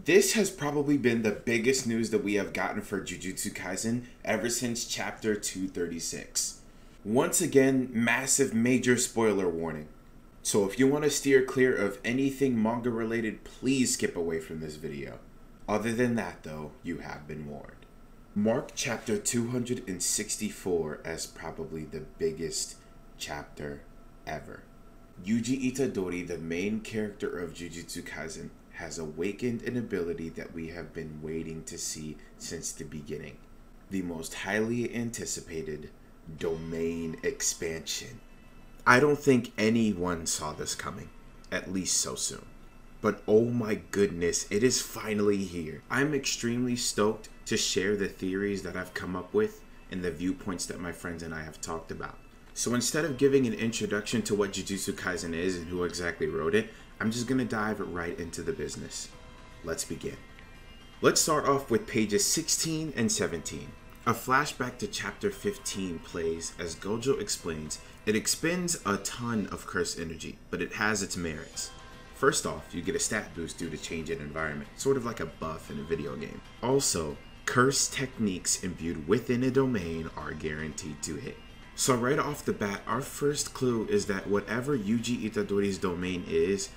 This has probably been the biggest news that we have gotten for Jujutsu Kaisen ever since chapter 236. Once again, massive major spoiler warning. So if you want to steer clear of anything manga related, please skip away from this video. Other than that though, you have been warned. Mark chapter 264 as probably the biggest chapter ever. Yuji Itadori, the main character of Jujutsu Kaisen, has awakened an ability that we have been waiting to see since the beginning. The most highly anticipated domain expansion. I don't think anyone saw this coming, at least so soon. But oh my goodness, it is finally here. I'm extremely stoked to share the theories that I've come up with and the viewpoints that my friends and I have talked about. So instead of giving an introduction to what Jujutsu Kaisen is and who exactly wrote it, I'm just gonna dive right into the business. Let's begin. Let's start off with pages 16 and 17. A flashback to chapter 15 plays as Gojo explains it expends a ton of curse energy, but it has its merits. First off, you get a stat boost due to change in environment, sort of like a buff in a video game. Also, curse techniques imbued within a domain are guaranteed to hit. So right off the bat, our first clue is that whatever Yuji Itadori's domain is,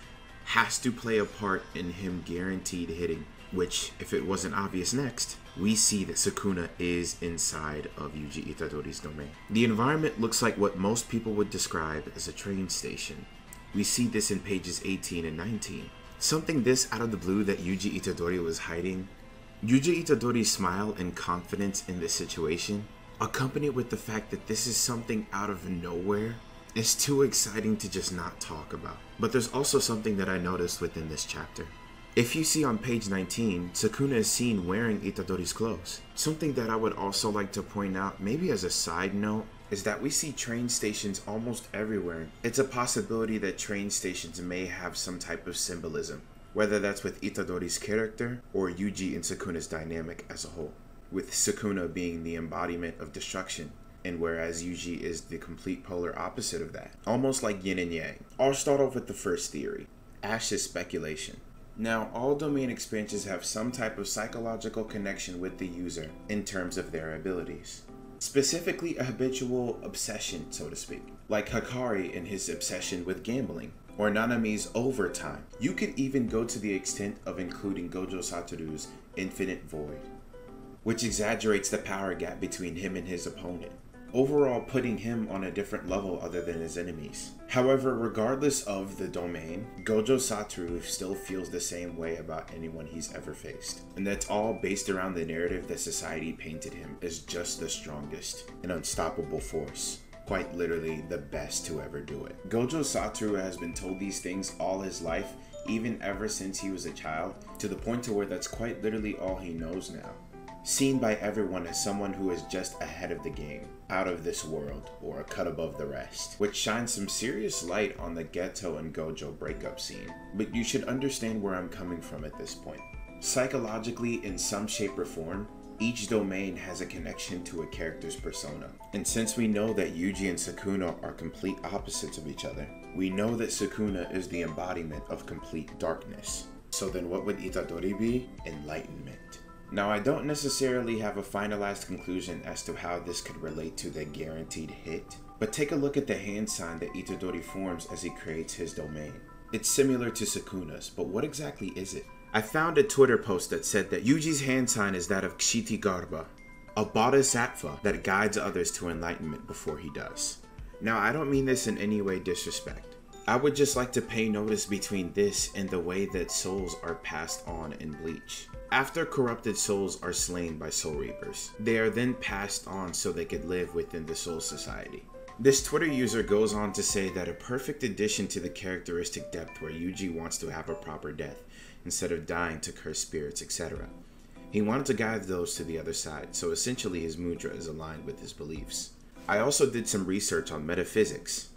has to play a part in him guaranteed hitting, which, if it wasn't obvious next, we see that Sukuna is inside of Yuji Itadori's domain. The environment looks like what most people would describe as a train station. We see this in pages 18 and 19. Something this out of the blue that Yuji Itadori was hiding. Yuji Itadori's smile and confidence in this situation, accompanied with the fact that this is something out of nowhere, is too exciting to just not talk about. But there's also something that I noticed within this chapter. If you see on page 19, Sukuna is seen wearing Itadori's clothes. Something that I would also like to point out, maybe as a side note, is that we see train stations almost everywhere. It's a possibility that train stations may have some type of symbolism, whether that's with Itadori's character or Yuji and Sukuna's dynamic as a whole, with Sukuna being the embodiment of destruction, and whereas Yuji is the complete polar opposite of that, almost like yin and yang. I'll start off with the first theory, Ash's speculation. Now, all domain expansions have some type of psychological connection with the user in terms of their abilities. Specifically a habitual obsession, so to speak, like Hakari and his obsession with gambling, or Nanami's overtime. You could even go to the extent of including Gojo Satoru's infinite void, which exaggerates the power gap between him and his opponent, overall putting him on a different level other than his enemies. However, regardless of the domain, Gojo Satoru still feels the same way about anyone he's ever faced. And that's all based around the narrative that society painted him as just the strongest, an unstoppable force. Quite literally the best to ever do it. Gojo Satoru has been told these things all his life, even ever since he was a child, to the point to where that's quite literally all he knows now. Seen by everyone as someone who is just ahead of the game, out of this world, or a cut above the rest, which shines some serious light on the Geto and Gojo breakup scene. But you should understand where I'm coming from at this point. Psychologically, in some shape or form, each domain has a connection to a character's persona. And since we know that Yuji and Sukuna are complete opposites of each other, we know that Sukuna is the embodiment of complete darkness. So then what would Itadori be? Enlightenment. Now, I don't necessarily have a finalized conclusion as to how this could relate to the guaranteed hit, but take a look at the hand sign that Itadori forms as he creates his domain. It's similar to Sukuna's, but what exactly is it? I found a Twitter post that said that Yuji's hand sign is that of Kshitigarbha, a bodhisattva that guides others to enlightenment before he does. Now, I don't mean this in any way disrespect. I would just like to pay notice between this and the way that souls are passed on in Bleach. After corrupted souls are slain by Soul Reapers, they are then passed on so they could live within the Soul Society. This Twitter user goes on to say that a perfect addition to the characteristic depth where Yuji wants to have a proper death, instead of dying to cursed spirits, etc. He wanted to guide those to the other side, so essentially his mudra is aligned with his beliefs. I also did some research on metaphysics,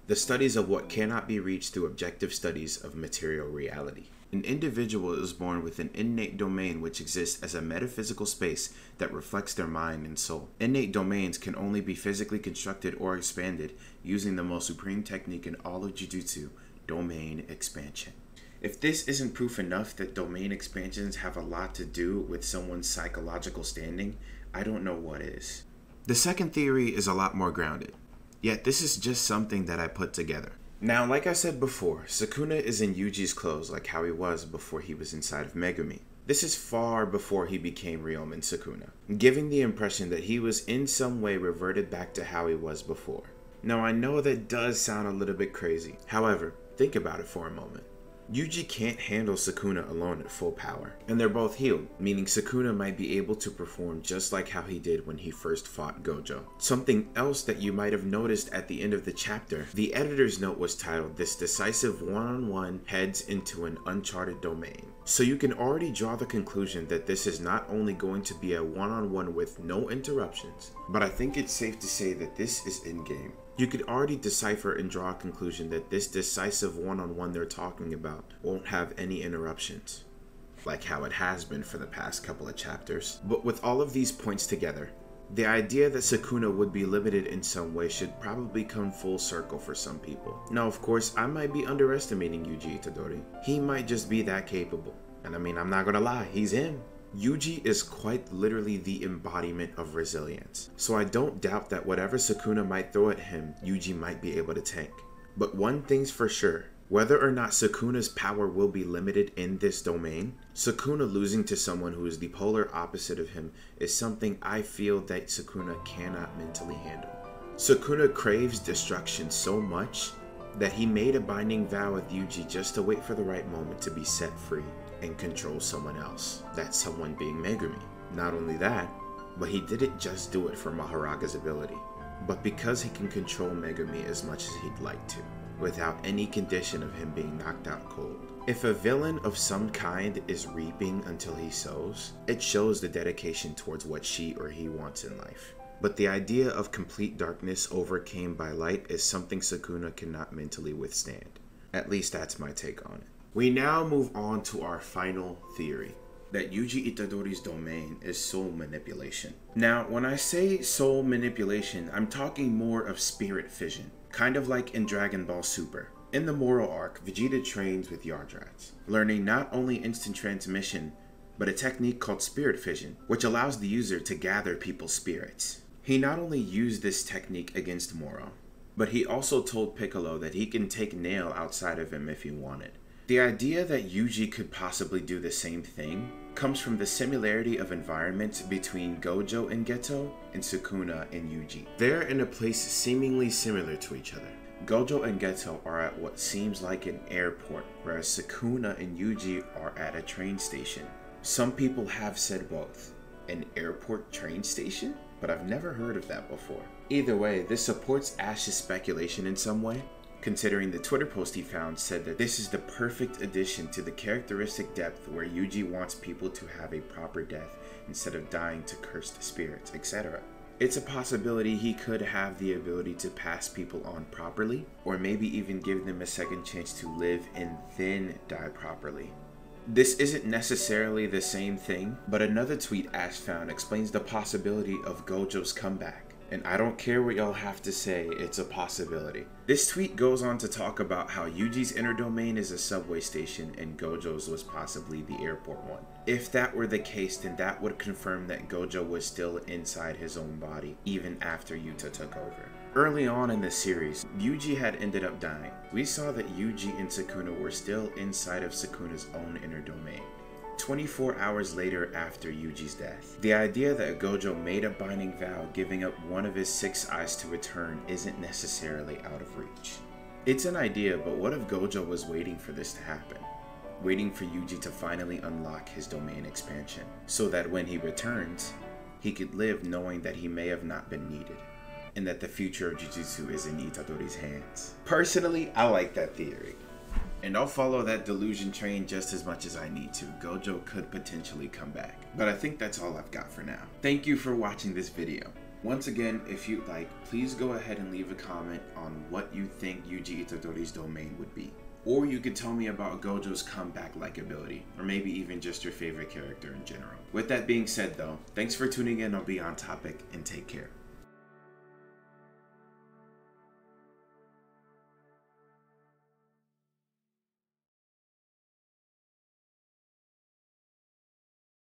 the studies of what cannot be reached through objective studies of material reality. An individual is born with an innate domain which exists as a metaphysical space that reflects their mind and soul. Innate domains can only be physically constructed or expanded using the most supreme technique in all of Jujutsu, domain expansion. If this isn't proof enough that domain expansions have a lot to do with someone's psychological standing, I don't know what is. The second theory is a lot more grounded, yet this is just something that I put together. Now, like I said before, Sukuna is in Yuji's clothes like how he was before he was inside of Megumi. This is far before he became Ryomen Sukuna, giving the impression that he was in some way reverted back to how he was before. Now, I know that does sound a little bit crazy. However, think about it for a moment. Yuji can't handle Sukuna alone at full power, and they're both healed, meaning Sukuna might be able to perform just like how he did when he first fought Gojo. Something else that you might have noticed at the end of the chapter, the editor's note was titled, "This decisive one-on-one heads into an uncharted domain." So you can already draw the conclusion that this is not only going to be a one-on-one with no interruptions, but I think it's safe to say that this is in-game. You could already decipher and draw a conclusion that this decisive one-on-one they're talking about won't have any interruptions, like how it has been for the past couple of chapters. But with all of these points together, the idea that Sukuna would be limited in some way should probably come full circle for some people. Now, of course, I might be underestimating Yuji Itadori. He might just be that capable. And I mean, I'm not gonna lie, he's him. Yuji is quite literally the embodiment of resilience, so I don't doubt that whatever Sukuna might throw at him, Yuji might be able to tank. But one thing's for sure, whether or not Sukuna's power will be limited in this domain, Sukuna losing to someone who is the polar opposite of him is something I feel that Sukuna cannot mentally handle. Sukuna craves destruction so much that he made a binding vow with Yuji just to wait for the right moment to be set free and control someone else, that someone being Megumi. Not only that, but he didn't just do it for Maharaga's ability, but because he can control Megumi as much as he'd like to, without any condition of him being knocked out cold. If a villain of some kind is reaping until he sows, it shows the dedication towards what she or he wants in life. But the idea of complete darkness overcame by light is something Sukuna cannot mentally withstand. At least that's my take on it. We now move on to our final theory, that Yuji Itadori's domain is soul manipulation. Now, when I say soul manipulation, I'm talking more of spirit fission, kind of like in Dragon Ball Super. In the Moral arc, Vegeta trains with Yardrats, learning not only instant transmission, but a technique called spirit fission, which allows the user to gather people's spirits. He not only used this technique against Moro, but he also told Piccolo that he can take Nail outside of him if he wanted. The idea that Yuji could possibly do the same thing comes from the similarity of environments between Gojo and Geto and Sukuna and Yuji. They're in a place seemingly similar to each other. Gojo and Geto are at what seems like an airport, whereas Sukuna and Yuji are at a train station. Some people have said both. An airport train station? But I've never heard of that before. Either way, this supports Ash's speculation in some way, considering the Twitter post he found said that this is the perfect addition to the characteristic depth where Yuji wants people to have a proper death instead of dying to cursed spirits, etc. It's a possibility he could have the ability to pass people on properly, or maybe even give them a second chance to live and then die properly. This isn't necessarily the same thing, but another tweet Ash found explains the possibility of Gojo's comeback. And I don't care what y'all have to say, it's a possibility. This tweet goes on to talk about how Yuji's inner domain is a subway station and Gojo's was possibly the airport one. If that were the case, then that would confirm that Gojo was still inside his own body, even after Yuta took over. Early on in the series, Yuji had ended up dying. We saw that Yuji and Sukuna were still inside of Sukuna's own inner domain. 24 hours later after Yuji's death. The idea that Gojo made a binding vow giving up one of his 6 eyes to return isn't necessarily out of reach. It's an idea, but what if Gojo was waiting for this to happen? Waiting for Yuji to finally unlock his domain expansion, so that when he returns, he could live knowing that he may have not been needed, and that the future of Jujutsu is in Itadori's hands. Personally, I like that theory. And I'll follow that delusion train just as much as I need to. Gojo could potentially come back. But I think that's all I've got for now. Thank you for watching this video. Once again, if you'd like, please go ahead and leave a comment on what you think Yuji Itadori's domain would be. Or you could tell me about Gojo's comeback-like ability, or maybe even just your favorite character in general. With that being said though, thanks for tuning in on Beyond Topic, and take care.